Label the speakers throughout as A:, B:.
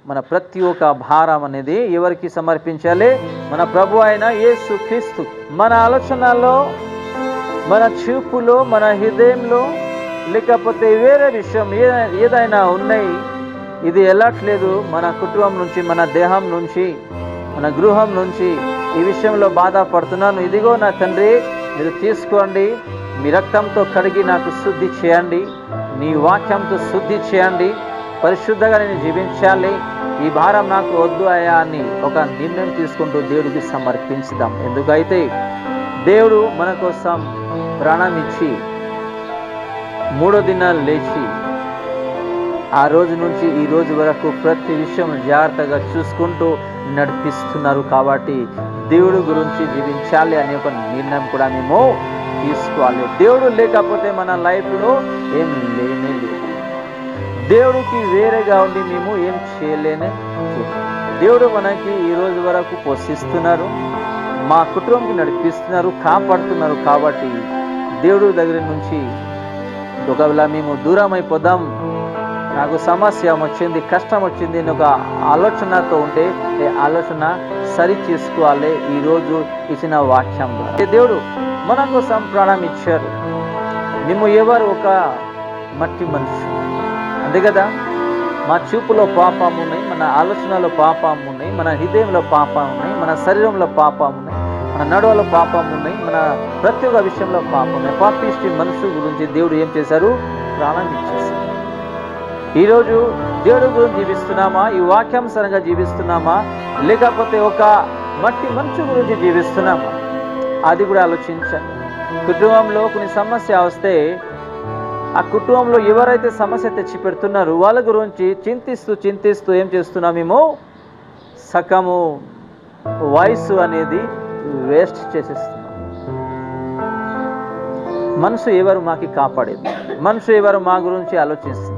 A: మన ప్రతి ఒక్క భారం అనేది ఎవరికి సమర్పించాలి? మన ప్రభు అయిన యేసు క్రీస్తు. మన ఆలోచనలో, మన చూపులో, మన హృదయంలో, లేకపోతే వేరే విషయం ఏదైనా ఉన్నాయి, ఇది వెళ్ళట్లేదు మన కుటుంబం నుంచి, మన దేహం నుంచి, మన గృహం నుంచి, ఈ విషయంలో బాధపడుతున్నాను, ఇదిగో నా తండ్రి మీరు తీసుకోండి, మీ రక్తంతో కడిగి నాకు శుద్ధి చేయండి, నీ వాక్యంతో శుద్ధి చేయండి, పరిశుద్ధంగా నేను జీవించాలి, ఈ భారం నాకు వద్దు అయ్యా అని ఒక నిర్ణయం తీసుకుంటూ దేవుడికి సమర్పించుదాం. ఎందుకైతే దేవుడు మన కోసం ప్రాణం ఇచ్చి 3వ దినాలు లేచి ఆ రోజు నుంచి ఈ రోజు వరకు ప్రతి విషయం జాగ్రత్తగా చూసుకుంటూ నడిపిస్తున్నారు. కాబట్టి దేవుడు గురించి జీవించాలి అనే ఒక నిర్ణయం కూడా మేము తీసుకోవాలి. దేవుడు లేకపోతే మన లైఫ్లో ఏం లేనే లేదు. దేవుడికి వేరేగా ఉండి మేము ఏం చేయలేని. దేవుడు మనకి ఈ రోజు వరకు పోషిస్తున్నారు, మా కుటుంబంకి నడిపిస్తున్నారు, కాపాడుతున్నారు. కాబట్టి దేవుడు దగ్గర నుంచి ఒకవేళ మేము దూరం అయిపోదాం, నాకు సమస్య వచ్చింది, కష్టం వచ్చింది అని ఒక ఆలోచనతో ఉంటే ఆలోచన సరి చేసుకోవాలి. ఈరోజు ఇచ్చిన వాక్యం ద్వారా దేవుడు మన కోసం ప్రాణం ఇచ్చారు. మేము ఎవరు? ఒక మట్టి మనుషులు, అంతే కదా. మా చూపులో పాపం ఉన్నాయి, మన ఆలోచనలో పాపం ఉన్నాయి, మన హృదయంలో పాపం ఉన్నాయి, మన శరీరంలో పాపం ఉన్నాయి, మన నడువలో పాపం ఉన్నాయి, మన ప్రతి ఒక్క విషయంలో పాపం ఉన్నాయి. పాపిష్టి మనుషుల గురించి దేవుడు ఏం చేశారు? ప్రాణం ఇచ్చేశారు. ఈరోజు దేవుడు గురించి జీవిస్తున్నామా? ఈ వాక్యానుసారంగా జీవిస్తున్నామా? లేకపోతే ఒక మట్టి మనుషు గురించి జీవిస్తున్నామా? అది కూడా ఆలోచించండి. కుటుంబంలో కొన్ని సమస్య వస్తే ఆ కుటుంబంలో ఎవరైతే సమస్య తెచ్చి పెడుతున్నారో వాళ్ళ గురించి చింతిస్తూ ఏం చేస్తున్నామేమో సగము వయసు అనేది వేస్ట్ చేసేస్తున్నాం. మనసు ఎవరు మాకి కాపాడేది? మనసు ఎవరు మా గురించి ఆలోచిస్తుంది?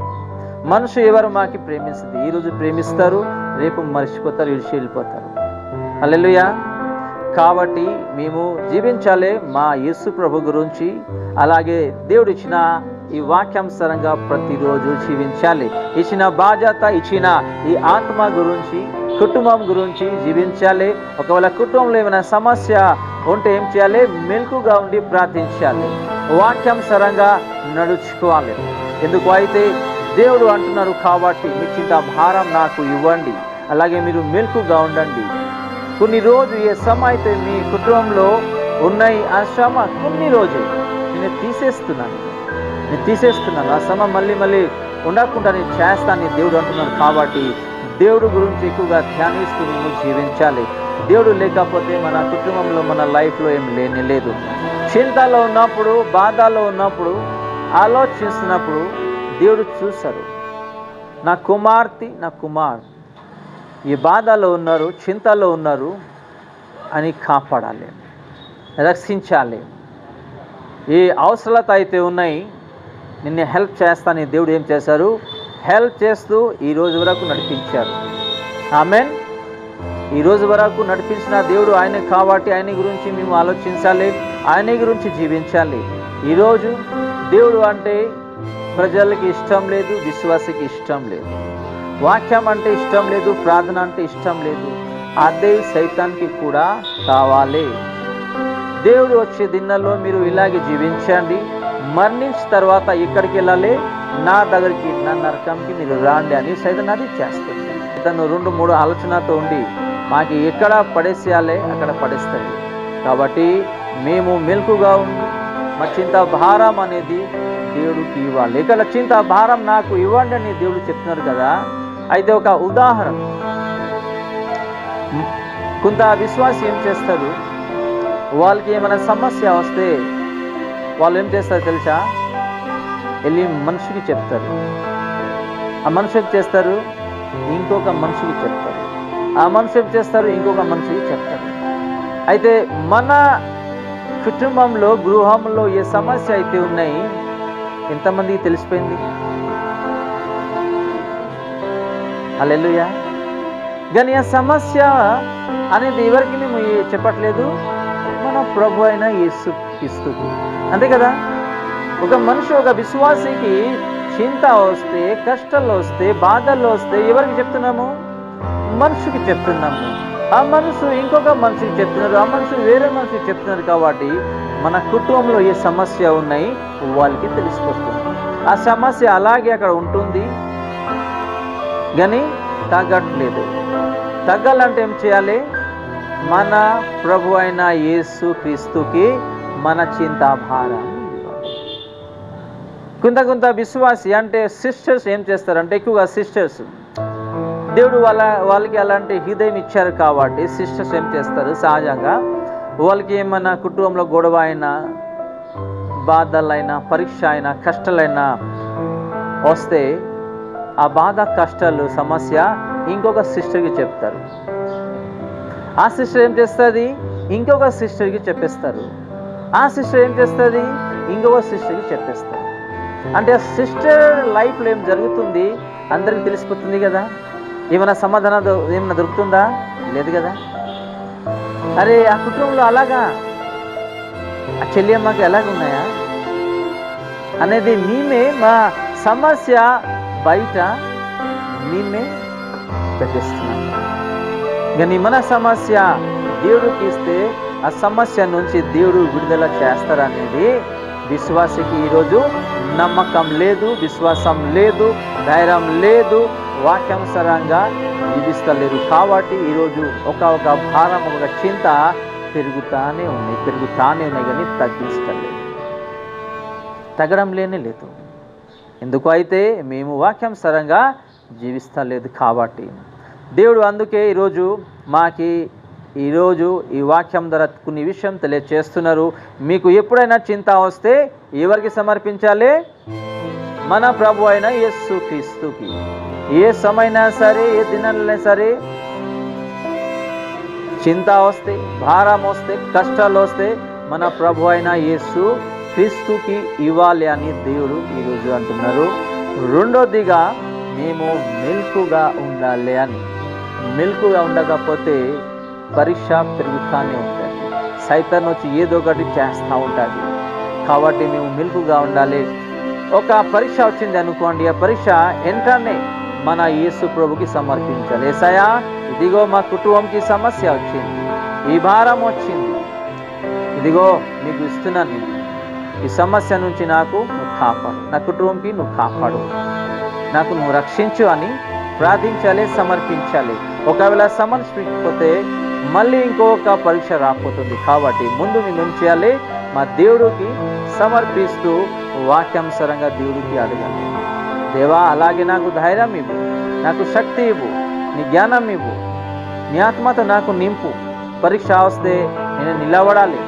A: మనసు ఎవరు మాకి ప్రేమిస్తుంది? ఈరోజు ప్రేమిస్తారు, రేపు మర్చిపోతారు, ఇడిచి వెళ్ళిపోతారు. హల్లెలూయా. కాబట్టి మేము జీవించాలి మా యేసు ప్రభు గురించి, అలాగే దేవుడు ఇచ్చిన ఈ వాక్యానుసారంగా ప్రతిరోజు జీవించాలి. ఇచ్చిన బాధ్యత, ఇచ్చిన ఈ ఆత్మ గురించి, కుటుంబం గురించి జీవించాలి. ఒకవేళ కుటుంబంలో ఏమైనా సమస్య ఉంటే ఏం చేయాలి? మెలకుగా ఉండి ప్రార్థించాలి, వాక్యానుసారంగా నడుచుకోవాలి. ఎందుకు అయితే దేవుడు అంటున్నారు కాబట్టి మీ చింత భారం నాకు ఇవ్వండి, అలాగే మీరు మెలకుగా ఉండండి. కొన్ని రోజు ఏ శ్రమ అయితే మీ కుటుంబంలో ఉన్నాయి, ఆ శ్రమ కొన్ని రోజు నేను తీసేస్తున్నాను, ఆ శ్రమ మళ్ళీ ఉండకుండా నేను చేస్తానని దేవుడు అంటున్నాను. కాబట్టి దేవుడు గురించి ఎక్కువగా ధ్యానిస్తూ మేము జీవించాలి. దేవుడు లేకపోతే మన కుటుంబంలో, మన లైఫ్లో ఏం లేని లేదు. చింతలో ఉన్నప్పుడు, బాధలో ఉన్నప్పుడు, ఆలోచిస్తున్నప్పుడు దేవుడు చూశారు, నా కుమార్తె, నా కుమార్ ఈ బాధలో ఉన్నారు, చింతలో ఉన్నారు అని కాపాడాలి, రక్షించాలి. ఏ అవసరత అయితే ఉన్నాయి నిన్ను హెల్ప్ చేస్తానని దేవుడు ఏం చేశారు? హెల్ప్ చేస్తూ ఈ రోజు వరకు నడిపించారు. ఆమేన్. ఈ రోజు వరకు నడిపించిన దేవుడు ఆయనే. కాబట్టి ఆయన గురించి మేము ఆలోచించాలి, ఆయన గురించి జీవించాలి. ఈరోజు దేవుడు అంటే ప్రజలకి ఇష్టం లేదు, విశ్వాసకి ఇష్టం లేదు, వాక్యం అంటే ఇష్టం లేదు, ప్రార్థన అంటే ఇష్టం లేదు. అదే సైతానికి కూడా కావాలి. దేవుడు వచ్చే దినాల్లో మీరు ఇలాగే జీవించండి. మరణించిన తర్వాత ఎక్కడికి వెళ్ళాలి? నా దగ్గరికి, నా నరకంకి మీరు రాండి అని సైతాన్ అది చేస్తుంది. తను 2-3 ఆలోచనతో ఉండి మాకు ఎక్కడ పడేసేయాలి అక్కడ పడేస్తుంది. కాబట్టి మేము మెలకుగా ఉండి మా చింత భారం అనేది దేవుడికి ఇవ్వాలి. ఇక్కడ చింత భారం నాకు ఇవ్వండి అని దేవుడు చెప్తున్నారు కదా. అయితే ఒక ఉదాహరణ, కొంత విశ్వాసి ఏం చేస్తారు? వాళ్ళకి ఏమైనా సమస్య వస్తే వాళ్ళు ఏం చేస్తారు తెలుసా? వెళ్ళి మనిషికి చెప్తారు, ఆ మనిషికి చేస్తారు, ఇంకొక మనిషికి చెప్తారు, ఆ మనిషికి చేస్తారు, ఇంకొక మనిషికి చెప్తారు. అయితే మన కుటుంబంలో, గృహంలో ఏ సమస్య అయితే ఉన్నాయి ఎంతమందికి తెలిసిపోయింది? హల్లెలూయా. కానీ ఆ సమస్య అనేది ఎవరికి మేము చెప్పట్లేదు? మన ప్రభు అయిన యేసు క్రీస్తుకు. అంతే కదా. ఒక మనిషి, ఒక విశ్వాసికి చింత వస్తే, కష్టాలు వస్తే, బాధల్లో వస్తే ఎవరికి చెప్తున్నాము? మనిషికి చెప్తున్నాము, ఆ మనుషు ఇంకొక మనిషికి చెప్తున్నారు, ఆ మనుషు వేరే మనిషికి చెప్తున్నారు. కాబట్టి మన కుటుంబంలో ఏ సమస్య ఉన్నాయి వాళ్ళకి తెలిసిపోతుంది. ఆ సమస్య అలాగే అక్కడ ఉంటుంది కానీ తగ్గట్లేదు. తగ్గాలంటే ఏం చేయాలి? మన ప్రభు అయిన యేసు క్రీస్తుకి మన చింతాభారం. కొంత విశ్వాసి అంటే సిస్టర్స్ ఏం చేస్తారంటే, ఎక్కువగా సిస్టర్స్ దేవుడు వాళ్ళకి అలాంటి హృదయం ఇచ్చారు కాబట్టి సిస్టర్స్ ఏం చేస్తారు, సహజంగా వాళ్ళకి ఏమన్నా కుటుంబంలో గొడవ అయినా, బాధలైనా, పరీక్ష అయినా, కష్టాలైనా వస్తే ఆ బాధ, కష్టాలు, సమస్య ఇంకొక సిస్టర్కి చెప్తారు. ఆ సిస్టర్ ఏం చేస్తుంది, ఇంకొక సిస్టర్కి చెప్పేస్తారు. ఆ సిస్టర్ ఏం చేస్తుంది, ఇంకొక సిస్టర్కి చెప్పేస్తారు. అంటే ఆ సిస్టర్ లైఫ్లో ఏం జరుగుతుంది అందరికి తెలిసిపోతుంది కదా. ఏమైనా సమాధానం ఏమైనా దొరుకుతుందా? లేదు కదా. అరే ఆ కుటుంబంలో అలాగా, ఆ చెల్లి అమ్మకి ఎలాగున్నాయా అనేది మేమే మా సమస్య బయట మేమే పెట్టేస్తున్నాం. కానీ మన సమస్య దేవుడికి ఇస్తే ఆ సమస్య నుంచి దేవుడు విడుదల చేస్తారనేది విశ్వాసకి ఈరోజు నమ్మకం లేదు, విశ్వాసం లేదు, ధైర్యం లేదు, వాక్యానుసారంగా జీవిస్తలేరు. కాబట్టి ఈరోజు ఒక భారం, ఒక చింత పెరుగుతానే ఉన్నాయి కానీ తగ్గిస్తలేదు, తగ్గడం లేదు. ఎందుకు అయితే మేము వాక్యానుసారంగా జీవిస్తలేదు కాబట్టి దేవుడు అందుకే ఈరోజు ఈ వాక్యం ద్వారా కొన్ని విషయం తెలియచేస్తున్నారు. మీకు ఎప్పుడైనా చింత వస్తే ఎవరికి సమర్పించాలి? మన ప్రభు అయిన యేసు క్రీస్తుకి. ఏ సమయమైనా సరే, ఏ దినాలైనా సరే చింత వస్తే, భారం వస్తే, కష్టాలు వస్తే మన ప్రభు అయిన యేసు క్రీస్తుకి ఇవ్వాలి అని దేవుడు ఈరోజు అంటున్నారు. రెండోదిగా మేము మెలకుగా ఉండాలి అని. మెలకుగా ఉండకపోతే పరీక్ష పెరుగుతూనే ఉంటుంది, సైతాన్ వచ్చి ఏదో ఒకటి చేస్తూ ఉంటుంది. కాబట్టి మేము మెలకుగా ఉండాలి. ఒక పరీక్ష వచ్చింది అనుకోండి, ఆ పరీక్ష వెంటనే మన యేసు ప్రభుకి సమర్పించాలి. యేసయ్యా, ఇదిగో మా కుటుంబంకి సమస్య వచ్చింది, ఈ భారం వచ్చింది, ఇదిగో మీకు ఇస్తున్నాను, ఈ సమస్య నుంచి నాకు నువ్వు కాపాడు, నా కుటుంబంకి నువ్వు కాపాడు, నాకు నువ్వు రక్షించు అని ప్రార్థించాలి, సమర్పించాలి. ఒకవేళ సమర్పించకపోతే మళ్ళీ ఇంకొక పరీక్ష రాకపోతుంది. కాబట్టి ముందు మేము ఏం చేయాలి? మా దేవుడికి సమర్పిస్తూ వాక్యానుసారంగా దేవుడికి అడగాలి. దేవా, అలాగే నాకు ధైర్యం ఇవ్వు, నాకు శక్తి ఇవ్వు, నీ జ్ఞానం ఇవ్వు, నీ ఆత్మతో నాకు నింపు. పరీక్ష వస్తే నేను నిలబడాలి,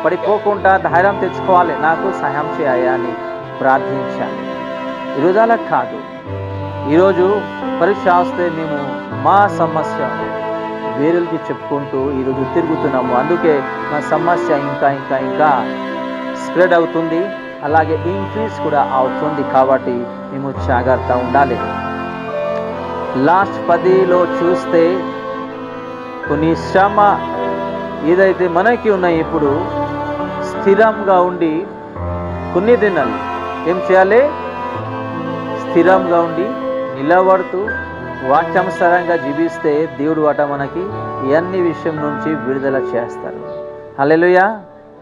A: పడిపోకుండా ధైర్యం తెచ్చుకోవాలి, నాకు సహాయం చేయాలి అని ప్రార్థించాలి. ఈరోజు అలా కాదు. ఈరోజు పరీక్ష వస్తే మేము మా సమస్య వేరేకి చెప్పుకుంటూ ఈరోజు తిరుగుతున్నాము. అందుకే మా సమస్య ఇంకా స్ప్రెడ్ అవుతుంది, అలాగే ఇంక్రీజ్ కూడా అవుతుంది. కాబట్టి మేము జాగ్రత్త ఉండాలి. లాస్ట్ 10లో చూస్తే కొన్ని శ్రమ ఏదైతే మనకి ఉన్నాయి, ఇప్పుడు స్థిరంగా ఉండి కొన్ని దినాలు ఏం చేయాలి? స్థిరంగా ఉండి నిలబడుతూ వాక్యానుసారంగా జీవిస్తే దేవుడు మనకి అన్ని విషయం నుంచి విడుదల చేస్తారు. హల్లెలూయా.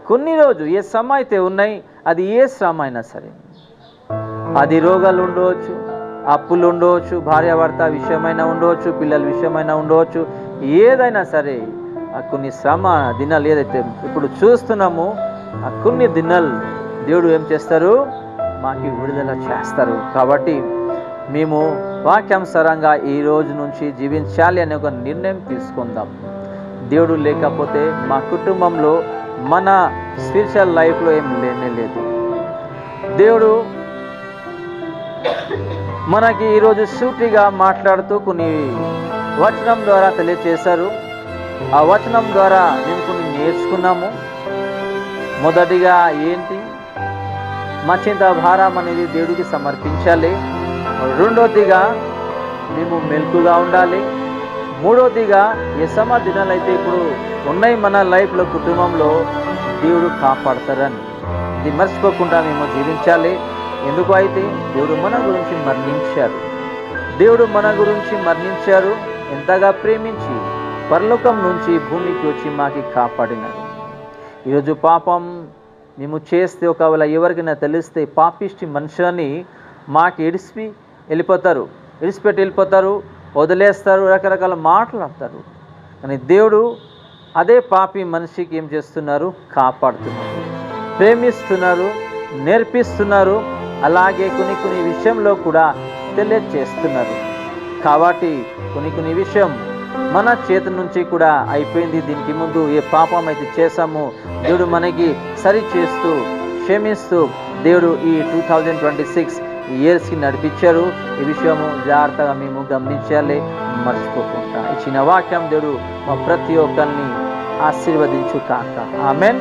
A: కొన్ని రోజు ఏ శ్రమ అయితే ఉన్నాయి, అది ఏ శ్రమ అయినా సరే, అది రోగాలు ఉండవచ్చు, అప్పులు ఉండవచ్చు, భార్యాభర్త విషయమైనా ఉండవచ్చు, పిల్లల విషయమైనా ఉండవచ్చు, ఏదైనా సరే ఆ కొన్ని శ్రమ దినాలు ఏదైతే ఇప్పుడు చూస్తున్నామో ఆ కొన్ని దినాలు దేవుడు ఏం చేస్తారు? మాకు విడుదల చేస్తారు. కాబట్టి మేము వాక్యానుసారంగా ఈ రోజు నుంచి జీవించాలి అనే ఒక నిర్ణయం తీసుకుందాం. దేవుడు లేకపోతే మా కుటుంబంలో, మన స్పిరిచువల్ లైఫ్లో ఏం లేదు. దేవుడు మనకి ఈరోజు సూటిగా మాట్లాడుతూ కొన్ని వచనం ద్వారా తెలియచేశారు. ఆ వచనం ద్వారా మేము కొన్ని నేర్చుకున్నాము. మొదటిగా ఏంటి? మా చింత భారం అనేది దేవుడికి సమర్పించాలి. రెండోదిగా మేము మెలకుగా ఉండాలి. మూడోదిగా ఏ దినాలు అయితే ఇప్పుడు ఉన్నాయి మన లైఫ్లో, కుటుంబంలో, దేవుడు కాపాడతారని ఇది మర్చిపోకుండా మేము జీవించాలి. ఎందుకు అయితే దేవుడు మన గురించి మరణించారు. ఎంతగా ప్రేమించి పరలోకం నుంచి భూమికి వచ్చి మాకి కాపాడినారు. ఈరోజు పాపం మేము చేస్తే ఒకవేళ ఎవరికైనా తెలిస్తే పాపిష్టి మనుషులని మాకు ఇడిచిపెట్టి వెళ్ళిపోతారు, వదిలేస్తారు, రకరకాల మాట్లాడతారు. కానీ దేవుడు అదే పాపి మనిషికి ఏం చేస్తున్నారు? కాపాడుతున్నారు, ప్రేమిస్తున్నారు, నేర్పిస్తున్నారు, అలాగే కొన్ని విషయంలో కూడా తెలియచేస్తున్నారు. కాబట్టి కొన్ని విషయం మన చేతి నుంచి కూడా అయిపోయింది. దీనికి ముందు ఏ పాపం అయితే చేశామో దేవుడు మనకి సరి చేస్తూ క్షమిస్తూ దేవుడు ఈ 2026 ఇయర్స్కి నడిపించారు. ఈ విషయము జాగ్రత్తగా మేము గమనించాలి, మర్చిపోకుండా. ఇచ్చిన వాక్యం దేవుడు మా ప్రతి ఒక్కరిని ఆశీర్వదించు కాక. ఆమెన్.